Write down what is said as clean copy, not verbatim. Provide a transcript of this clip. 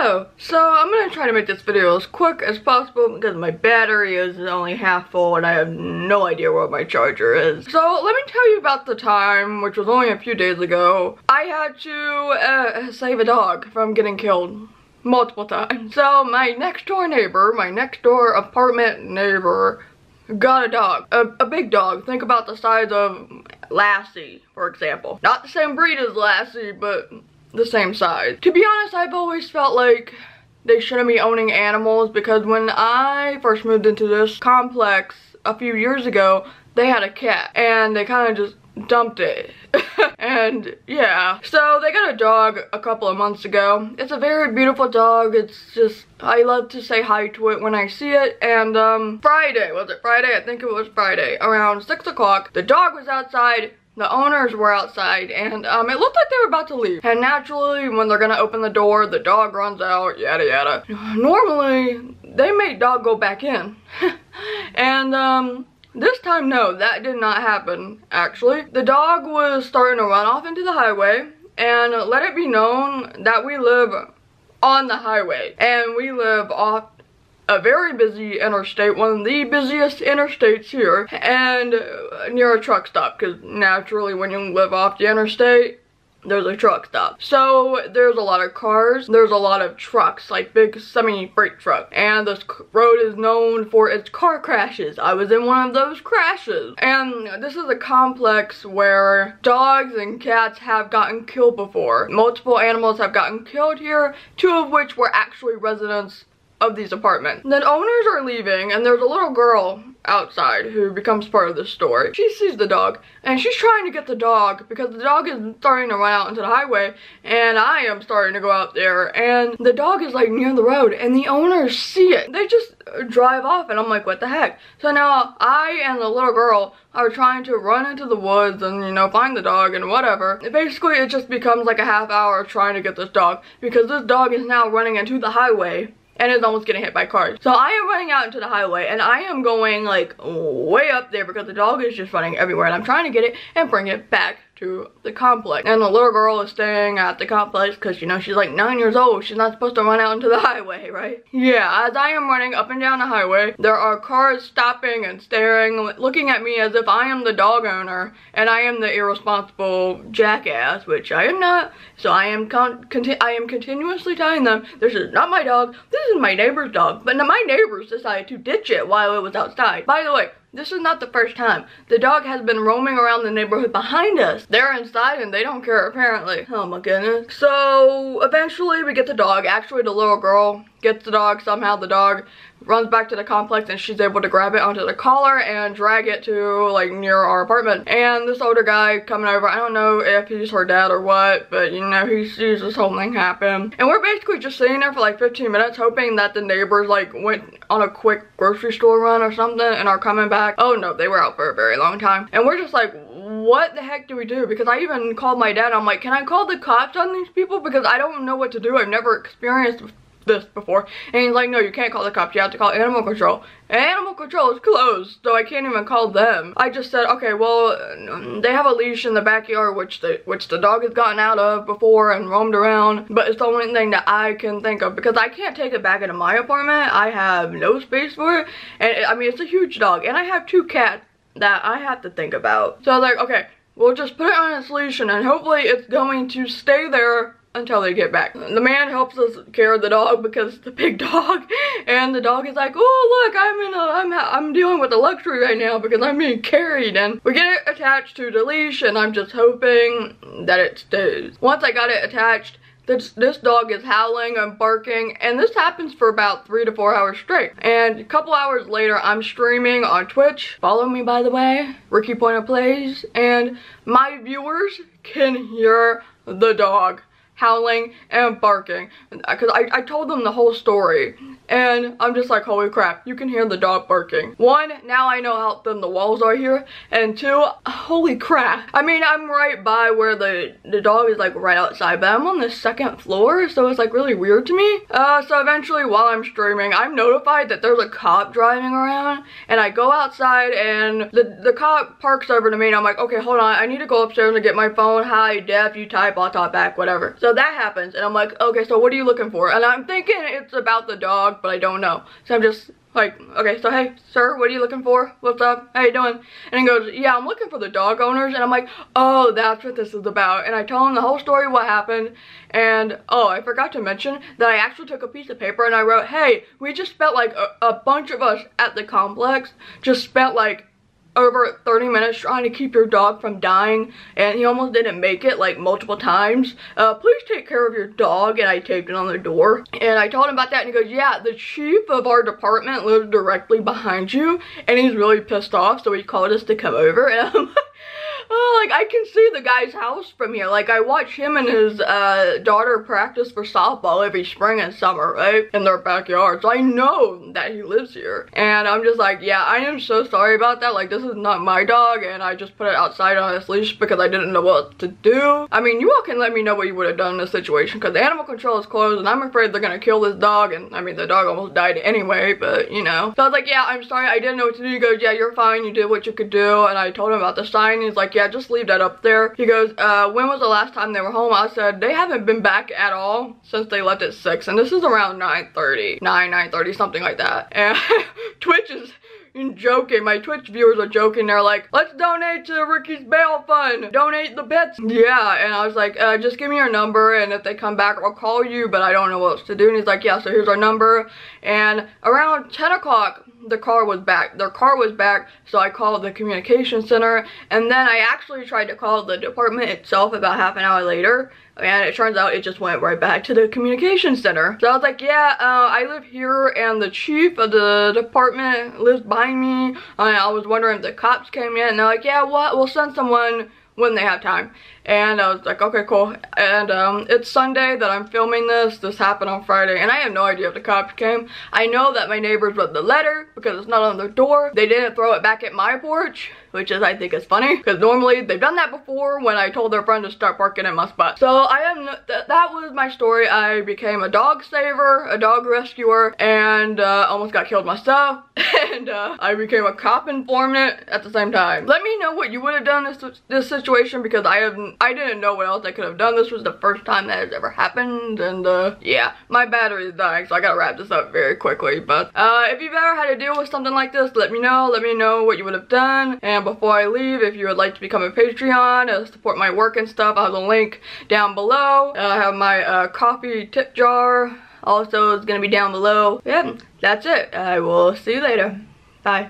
Hello! So I'm gonna try to make this video as quick as possible because my battery is only half full and I have no idea where my charger is. So let me tell you about the time, which was only a few days ago, I had to save a dog from getting killed multiple times. So my next door neighbor, my next door apartment neighbor, got a dog. A big dog. Think about the size of Lassie, for example. Not the same breed as Lassie, but the same size. To be honest, I've always felt like they shouldn't be owning animals because when I first moved into this complex a few years ago, they had a cat and they kind of just dumped it. And yeah, so they got a dog a couple of months ago. It's a very beautiful dog. It's just, I love to say hi to it when I see it. And Friday, was it Friday? I think it was Friday, around 6 o'clock, the dog was outside. The owners were outside, and it looked like they were about to leave. And naturally, when they're gonna open the door, the dog runs out, yada yada. Normally, they make dog go back in. And this time, no, that did not happen, actually. The dog was starting to run off into the highway, and let it be known that we live on the highway. And we live off a very busy interstate, one of the busiest interstates here, and near a truck stop, because naturally when you live off the interstate, there's a truck stop. So there's a lot of cars, there's a lot of trucks, like big semi-freight trucks, and this road is known for its car crashes. I was in one of those crashes. And this is a complex where dogs and cats have gotten killed before. Multiple animals have gotten killed here, 2 of which were actually residents of these apartments. The owners are leaving and there's a little girl outside who becomes part of this story. She sees the dog and she's trying to get the dog because the dog is starting to run out into the highway and I am starting to go out there and the dog is like near the road and the owners see it. They just drive off and I'm like, what the heck? So now I and the little girl are trying to run into the woods and, you know, find the dog and whatever. Basically, it just becomes like a half hour trying to get this dog because this dog is now running into the highway and is almost getting hit by cars. So I am running out into the highway and I am going like way up there because the dog is just running everywhere and I'm trying to get it and bring it back to the complex. And the little girl is staying at the complex because, you know, she's like 9 years old. She's not supposed to run out into the highway, right? Yeah, as I am running up and down the highway, there are cars stopping and staring, looking at me as if I am the dog owner and I am the irresponsible jackass, which I am not. So I am continuously telling them, this is not my dog, this is my neighbor's dog. But my neighbors decided to ditch it while it was outside. By the way, this is not the first time. The dog has been roaming around the neighborhood behind us. They're inside and they don't care apparently. Oh my goodness. So eventually we get the dog. Actually the little girl gets the dog. Somehow the dog runs back to the complex and she's able to grab it onto the collar and drag it to like near our apartment. And this older guy coming over, I don't know if he's her dad or what, but you know, he sees this whole thing happen. And we're basically just sitting there for like 15 minutes hoping that the neighbors like went on a quick grocery store run or something and are coming back. Oh no, they were out for a very long time. And we're just like, what the heck do we do? Because I even called my dad. I'm like, can I call the cops on these people? Because I don't know what to do. I've never experienced this before. And he's like, no, you can't call the cops. You have to call animal control. And animal control is closed, so I can't even call them. I just said, okay, well, they have a leash in the backyard, which the dog has gotten out of before and roamed around. But it's the only thing that I can think of because I can't take it back into my apartment. I have no space for it. And I mean, it's a huge dog. And I have 2 cats that I have to think about. So I was like, okay, we'll just put it on its leash and hopefully it's going to stay there until they get back. The man helps us carry the dog because it's a big dog and the dog is like, oh look, I'm dealing with the luxury right now because I'm being carried. And we get it attached to the leash and I'm just hoping that it stays. Once I got it attached, this dog is howling and barking, and this happens for about 3 to 4 hours straight. And a couple hours later, I'm streaming on Twitch. Follow me, by the way, Rikki Poynter Plays, and my viewers can hear the dog howling and barking because I told them the whole story and I'm just like, holy crap, you can hear the dog barking. 1, now I know how thin the walls are here, and 2, holy crap. I mean, I'm right by where the dog is like right outside, but I'm on the 2nd floor, so it's like really weird to me. So eventually while I'm streaming, I'm notified that there's a cop driving around and I go outside and the cop parks over to me and I'm like, okay, hold on, I need to go upstairs and get my phone. Hi, Def, you type, I'll talk back, whatever. So So that happens, and I'm like, okay, so what are you looking for? And I'm thinking it's about the dog, but I don't know. So I'm just like, okay, so hey, sir, what are you looking for? What's up? How you doing? And he goes, yeah, I'm looking for the dog owners. And I'm like, oh, that's what this is about. And I tell him the whole story, what happened. And, oh, I forgot to mention that I actually took a piece of paper and I wrote, hey, we just spent like a bunch of us at the complex just spent like over 30 minutes trying to keep your dog from dying, and he almost didn't make it like multiple times. Please take care of your dog. And I taped it on the door, and I told him about that, and he goes, yeah, the chief of our department lives directly behind you and he's really pissed off, so he called us to come over. And I'm oh, like, I can see the guy's house from here. Like, I watch him and his daughter practice for softball every spring and summer, right, in their backyard, so I know that he lives here. And I'm just like, yeah, I am so sorry about that. Like, this is not my dog, and I just put it outside on his leash because I didn't know what to do. I mean, you all can let me know what you would have done in this situation, because the animal control is closed and I'm afraid they're gonna kill this dog. And I mean, the dog almost died anyway, but you know. So I was like, yeah, I'm sorry, I didn't know what to do. He goes, yeah, you're fine, you did what you could do. And I told him about the sign. He's like, yeah, just leave that up there. He goes, when was the last time they were home? I said, they haven't been back at all since they left at 6, and this is around 9:30, something like that. And Twitch is joking. My Twitch viewers are joking. They're like, let's donate to Rikki's bail fund. Donate the bits. Yeah, and I was like, just give me your number, and if they come back, I'll call you, but I don't know what else to do. And he's like, yeah, so here's our number. And around 10 o'clock, the car was back. Their car was back, so I called the communication center, and then I actually tried to call the department itself about half an hour later, and it turns out it just went right back to the communication center. So I was like, yeah, I live here, and the chief of the department lives behind me, and I was wondering if the cops came in, and they're like, yeah, what? We'll send someone when they have time. And I was like, okay, cool. And it's Sunday that I'm filming this. This happened on Friday, and I have no idea if the cops came. I know that my neighbors wrote the letter because it's not on their door. They didn't throw it back at my porch, which is, I think, is funny, because normally they've done that before when I told their friend to start parking in my spot. So I am that was my story. I became a dog saver, a dog rescuer, and almost got killed myself. And I became a cop informant at the same time. Let me know what you would have done in this situation, because I didn't know what else I could have done. This was the first time that has ever happened, and yeah, my battery is dying, so I gotta wrap this up very quickly. But if you've ever had to deal with something like this, let me know what you would have done. And before I leave, if you would like to become a Patreon, support my work and stuff, I have a link down below. I have my coffee tip jar also is gonna be down below. Yeah, that's it. I will see you later. Bye.